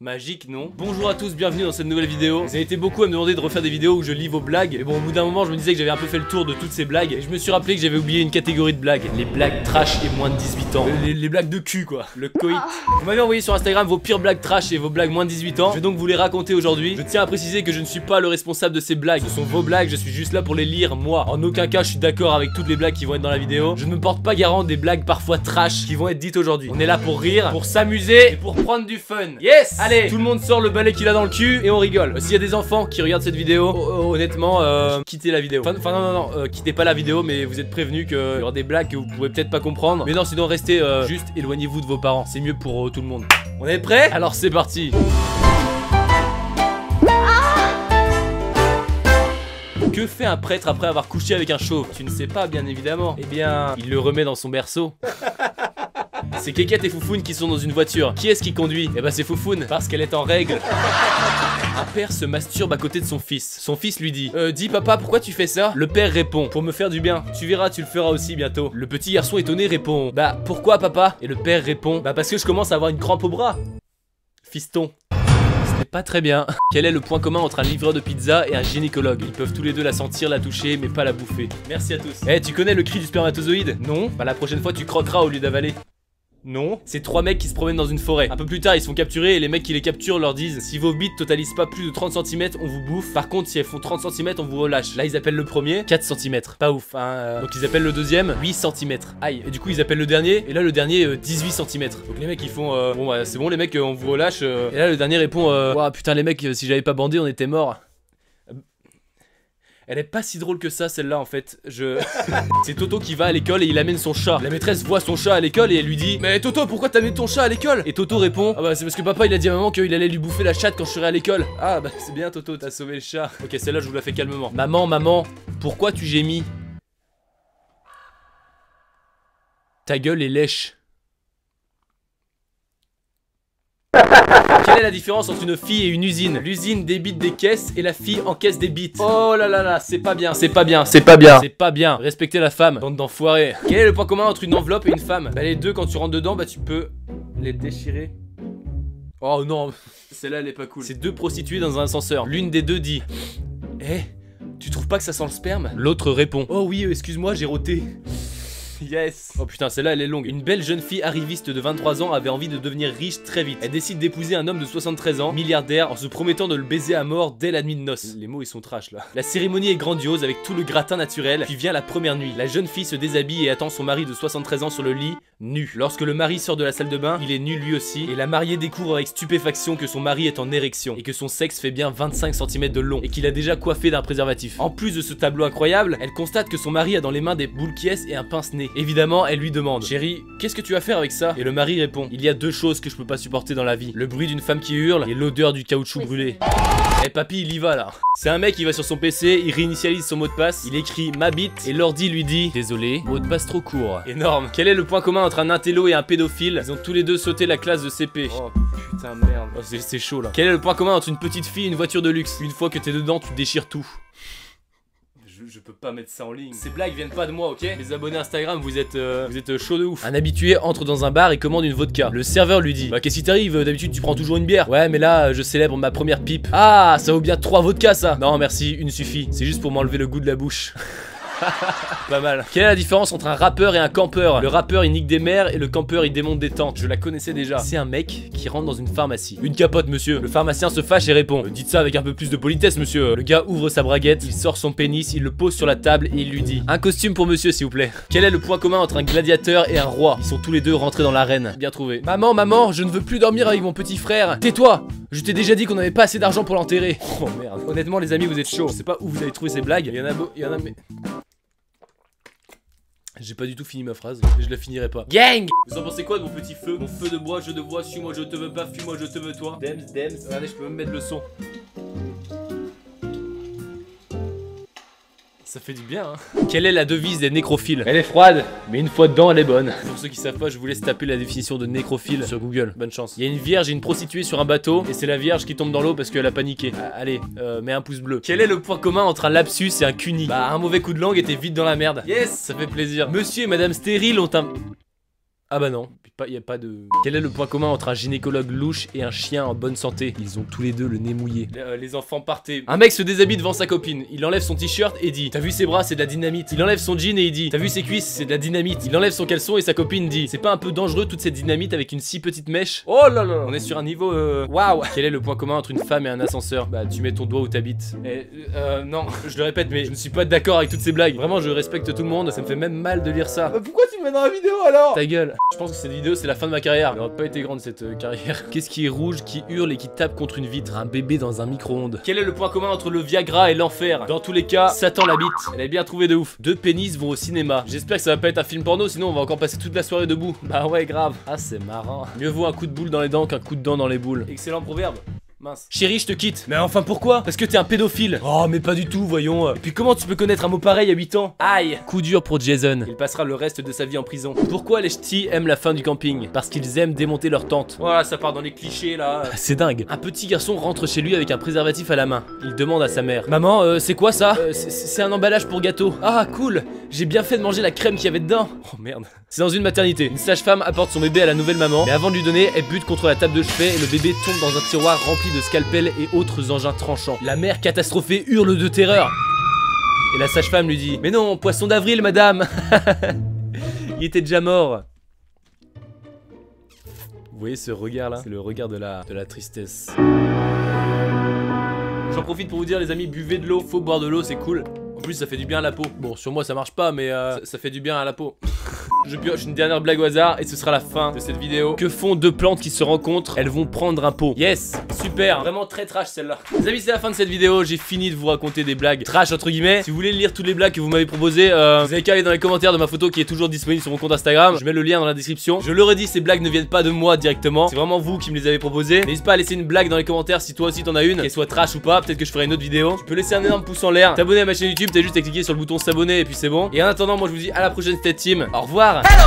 Magique, non? Bonjour à tous, bienvenue dans cette nouvelle vidéo. Vous avez été beaucoup à me demander de refaire des vidéos où je lis vos blagues. Et bon, au bout d'un moment, je me disais que j'avais un peu fait le tour de toutes ces blagues. Et je me suis rappelé que j'avais oublié une catégorie de blagues. Les blagues trash et moins de 18 ans. Les blagues de cul, quoi. Le coït. Vous m'avez envoyé sur Instagram vos pires blagues trash et vos blagues moins de 18 ans. Je vais donc vous les raconter aujourd'hui. Je tiens à préciser que je ne suis pas le responsable de ces blagues. Ce sont vos blagues, je suis juste là pour les lire, moi. En aucun cas, je suis d'accord avec toutes les blagues qui vont être dans la vidéo. Je ne me porte pas garant des blagues parfois trash qui vont être dites aujourd'hui. On est là pour rire, pour s'amuser et pour prendre du fun. Yes! Allez, tout le monde sort le balai qu'il a dans le cul et on rigole. S'il y a des enfants qui regardent cette vidéo, honnêtement, quittez la vidéo. Enfin non, quittez pas la vidéo, mais vous êtes prévenus qu'il y aura des blagues que vous pourrez peut-être pas comprendre. Mais non, sinon restez juste éloignez-vous de vos parents. C'est mieux pour tout le monde. On est prêts? Alors c'est parti. Que fait un prêtre après avoir couché avec un chauve? Tu ne sais pas, bien évidemment. Eh bien, il le remet dans son berceau. C'est Kékette et Foufoune qui sont dans une voiture. Qui est-ce qui conduit? Eh ben c'est Foufoune, parce qu'elle est en règle. Un père se masturbe à côté de son fils. Son fils lui dit dis papa, pourquoi tu fais ça? Le père répond pour me faire du bien. Tu verras, tu le feras aussi bientôt. Le petit garçon étonné répond bah pourquoi papa? Et le père répond bah parce que je commence à avoir une crampe au bras. Fiston. C'est pas très bien. Quel est le point commun entre un livreur de pizza et un gynécologue? Ils peuvent tous les deux la sentir, la toucher, mais pas la bouffer. Merci à tous. Eh, tu connais le cri du spermatozoïde? Non? Bah la prochaine fois tu croqueras au lieu d'avaler. Non. C'est trois mecs qui se promènent dans une forêt. Un peu plus tard ils se font capturer et les mecs qui les capturent leur disent si vos bites totalisent pas plus de 30 cm on vous bouffe. Par contre si elles font 30 cm on vous relâche. Là ils appellent le premier 4 cm. Pas ouf hein. Donc ils appellent le deuxième 8 cm. Aïe. Et du coup ils appellent le dernier. Et là le dernier 18 cm. Donc les mecs ils font bon bah c'est bon les mecs on vous relâche. Et là le dernier répond ouah putain les mecs si j'avais pas bandé on était morts. Elle est pas si drôle que ça celle-là en fait. C'est Toto qui va à l'école et il amène son chat. La maîtresse voit son chat à l'école et elle lui dit mais Toto pourquoi t'amènes ton chat à l'école? Et Toto répond ah bah c'est parce que papa il a dit à maman qu'il allait lui bouffer la chatte quand je serai à l'école. Ah bah c'est bien Toto t'as sauvé le chat. Ok celle-là je vous la fais calmement. Maman pourquoi tu gémis? Ta gueule est lèche. Quelle est la différence entre une fille et une usine? L'usine débite des caisses et la fille encaisse des bites. Oh là là là, c'est pas bien, c'est pas bien, c'est pas bien. C'est pas bien, respectez la femme, bande d'enfoirés. Quel est le point commun entre une enveloppe et une femme? Bah les deux quand tu rentres dedans, bah tu peux les déchirer. Oh non, celle-là elle est pas cool. C'est deux prostituées dans un ascenseur. L'une des deux dit eh, tu trouves pas que ça sent le sperme? L'autre répond oh oui, excuse-moi, j'ai roté. Yes. Oh putain celle-là elle est longue. Une belle jeune fille arriviste de 23 ans avait envie de devenir riche très vite. Elle décide d'épouser un homme de 73 ans, milliardaire, en se promettant de le baiser à mort dès la nuit de noces. Les mots ils sont trash là. La cérémonie est grandiose avec tout le gratin naturel. Puis vient la première nuit. La jeune fille se déshabille et attend son mari de 73 ans sur le lit, nu. Lorsque le mari sort de la salle de bain, il est nu lui aussi. Et la mariée découvre avec stupéfaction que son mari est en érection. Et que son sexe fait bien 25 cm de long. Et qu'il a déjà coiffé d'un préservatif. En plus de ce tableau incroyable, elle constate que son mari a dans les mains des boules qui et un pince-nez. Évidemment, elle lui demande chérie, qu'est-ce que tu vas faire avec ça? Et le mari répond il y a deux choses que je peux pas supporter dans la vie. Le bruit d'une femme qui hurle et l'odeur du caoutchouc brûlé. Eh papy il y va là. C'est un mec qui va sur son PC, il réinitialise son mot de passe, il écrit ma bite et l'ordi lui dit désolé, mot de passe trop court. Énorme. Quel est le point commun entre un intello et un pédophile? Ils ont tous les deux sauté la classe de CP. Oh putain merde. Oh, c'est chaud là. Quel est le point commun entre une petite fille et une voiture de luxe? Une fois que t'es dedans tu déchires tout. Je peux pas mettre ça en ligne. Ces blagues viennent pas de moi, ok? Les abonnés Instagram, vous êtes chaud de ouf. Un habitué entre dans un bar et commande une vodka. Le serveur lui dit bah qu'est-ce qui t'arrive? D'habitude tu prends toujours une bière. Ouais mais là je célèbre ma première pipe. Ah ça vaut bien 3 vodkas ça. Non merci, une suffit. C'est juste pour m'enlever le goût de la bouche. Pas mal. Quelle est la différence entre un rappeur et un campeur? Le rappeur il nique des mères et le campeur il démonte des tentes. Je la connaissais déjà. C'est un mec qui rentre dans une pharmacie. Une capote monsieur. Le pharmacien se fâche et répond dites ça avec un peu plus de politesse monsieur. Le gars ouvre sa braguette, il sort son pénis, il le pose sur la table et il lui dit un costume pour monsieur s'il vous plaît. Quel est le point commun entre un gladiateur et un roi? Ils sont tous les deux rentrés dans l'arène. Bien trouvé. Maman, je ne veux plus dormir avec mon petit frère. Tais-toi. Je t'ai déjà dit qu'on avait pas assez d'argent pour l'enterrer. Oh merde. Honnêtement les amis vous êtes chauds. Je sais pas où vous avez trouvé ces blagues. Il y en a mais... J'ai pas du tout fini ma phrase, mais je la finirai pas. Gang! Vous en pensez quoi de mon petit feu? Mon feu de bois, je te vois, suis-moi, je te veux pas, fuis-moi, je te veux toi. Dems. Regardez, je peux même mettre le son. Ça fait du bien hein. Quelle est la devise des nécrophiles? Elle est froide, mais une fois dedans elle est bonne. Pour ceux qui savent pas, je vous laisse taper la définition de nécrophile sur Google. Bonne chance. Il y a une vierge et une prostituée sur un bateau, et c'est la vierge qui tombe dans l'eau parce qu'elle a paniqué. Allez, mets un pouce bleu. Quel est le point commun entre un lapsus et un cuni? Bah un mauvais coup de langue et t'es vite dans la merde. Yes, ça fait plaisir. Monsieur et madame Stérile ont un... Ah bah non, y a pas de... Quel est le point commun entre un gynécologue louche et un chien en bonne santé? Ils ont tous les deux le nez mouillé. Les enfants partaient. Un mec se déshabille devant sa copine. Il enlève son t-shirt et dit: t'as vu ses bras, c'est de la dynamite. Il enlève son jean et il dit: t'as vu ses cuisses, c'est de la dynamite. Il enlève son caleçon et sa copine dit: c'est pas un peu dangereux toute cette dynamite avec une si petite mèche? Oh là là, on est sur un niveau waouh. Quel est le point commun entre une femme et un ascenseur? Bah tu mets ton doigt où t'habites. Non, je le répète, mais je ne suis pas d'accord avec toutes ces blagues. Vraiment, je respecte tout le monde. Ça me fait même mal de lire ça. Pourquoi tu me mets dans la vidéo alors? Ta gueule. Je pense que cette vidéo c'est la fin de ma carrière. Elle n'aurait pas été grande cette carrière. Qu'est-ce qui est rouge, qui hurle et qui tape contre une vitre? Un bébé dans un micro-ondes. Quel est le point commun entre le Viagra et l'enfer? Dans tous les cas, Satan l'habite. Elle est bien trouvée de ouf. Deux pénis vont au cinéma. J'espère que ça va pas être un film porno, sinon on va encore passer toute la soirée debout. Bah ouais, grave. Ah, c'est marrant. Mieux vaut un coup de boule dans les dents qu'un coup de dent dans les boules. Excellent proverbe. Mince. Chérie, je te quitte. Mais enfin pourquoi? Parce que t'es un pédophile. Oh mais pas du tout, voyons. Et puis comment tu peux connaître un mot pareil à 8 ans? Aïe. Coup dur pour Jason. Il passera le reste de sa vie en prison. Pourquoi les ch'tis aiment la fin du camping? Parce qu'ils aiment démonter leur tente. Voilà, ça part dans les clichés là. C'est dingue. Un petit garçon rentre chez lui avec un préservatif à la main. Il demande à sa mère: maman, c'est quoi ça? C'est un emballage pour gâteau. Ah cool. J'ai bien fait de manger la crème qu'il y avait dedans. Oh merde. C'est dans une maternité. Une sage-femme apporte son bébé à la nouvelle maman. Mais avant de lui donner, elle bute contre la table de chevet et le bébé tombe dans un tiroir rempli de scalpels et autres engins tranchants. La mère catastrophée hurle de terreur. Et la sage-femme lui dit: mais non, poisson d'avril madame. Il était déjà mort. Vous voyez ce regard là? C'est le regard de la tristesse. J'en profite pour vous dire les amis, buvez de l'eau, faut boire de l'eau, c'est cool. En plus ça fait du bien à la peau. Bon sur moi ça marche pas mais ça fait du bien à la peau. Je pioche une dernière blague au hasard et ce sera la fin de cette vidéo. Que font deux plantes qui se rencontrent? Elles vont prendre un pot. Yes, super, vraiment très trash celle-là. Les amis, c'est la fin de cette vidéo. J'ai fini de vous raconter des blagues trash entre guillemets. Si vous voulez lire toutes les blagues que vous m'avez proposées, vous avez qu'à aller dans les commentaires de ma photo qui est toujours disponible sur mon compte Instagram. Je mets le lien dans la description. Je le redis, ces blagues ne viennent pas de moi directement. C'est vraiment vous qui me les avez proposées. N'hésite pas à laisser une blague dans les commentaires si toi aussi t'en as une, qu'elle soit trash ou pas. Peut-être que je ferai une autre vidéo. Tu peux laisser un énorme pouce en l'air, t'abonner à ma chaîne YouTube, t'as juste à cliquer sur le bouton s'abonner et puis c'est bon. Et en attendant, moi je vous dis à la prochaine State Team. Au revoir. Hello,